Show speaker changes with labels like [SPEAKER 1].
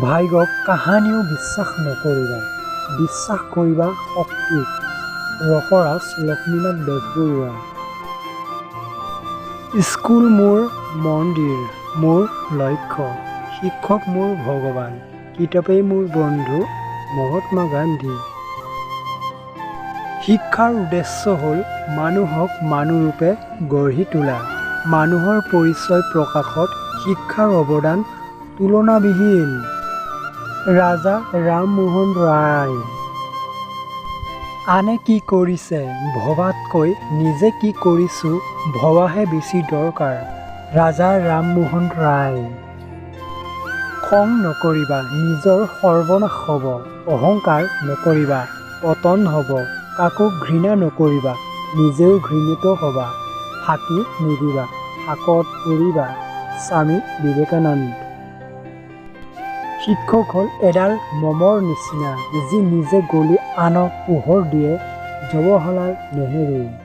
[SPEAKER 1] ভাগ্যক কাহানিও বিশ্বাস নকৰিবা, বিশ্বাস কৰিবা শক্তিক। ৰসৰাজ লক্ষ্মীনাথ বেজবৰুৱা। স্কুল মোৰ মন্দিৰ, মোৰ লক্ষ্য, শিক্ষক মোৰ ভগৱান, কিতাপেই মোৰ বন্ধু মহাত্মা গান্ধী। শিক্ষাৰ উদ্দেশ্য হ'ল মানুহক মানুহৰূপে গঢ়ি তোলা। মানুহৰ পৰিচয় প্ৰকাশত শিক্ষাৰ অৱদান তুলনাবিহীন। ৰাজা ৰামমোহন ৰায়। আনে কি কৰিছে ভবাতকৈ নিজে কি কৰিছোঁ ভবাহে বেছি দৰকাৰ। ৰাজা ৰামমোহন ৰায়। খং নকৰিবা, নিজৰ সৰ্বনাশ হ'ব। অহংকাৰ নকৰিবা, পতন হ'ব। কাকো ঘৃণা নকৰিবা, নিজেও ঘৃণিত হ'বা। ফাঁকি নিদিবা, ফাঁকত পৰিবা। স্বামী বিবেকানন্দ। শিক্ষক হ'ল এডাল মমৰ নিচিনা, যি নিজে গলি আনক পোহৰ দিয়ে। জৱাহৰলাল নেহৰু।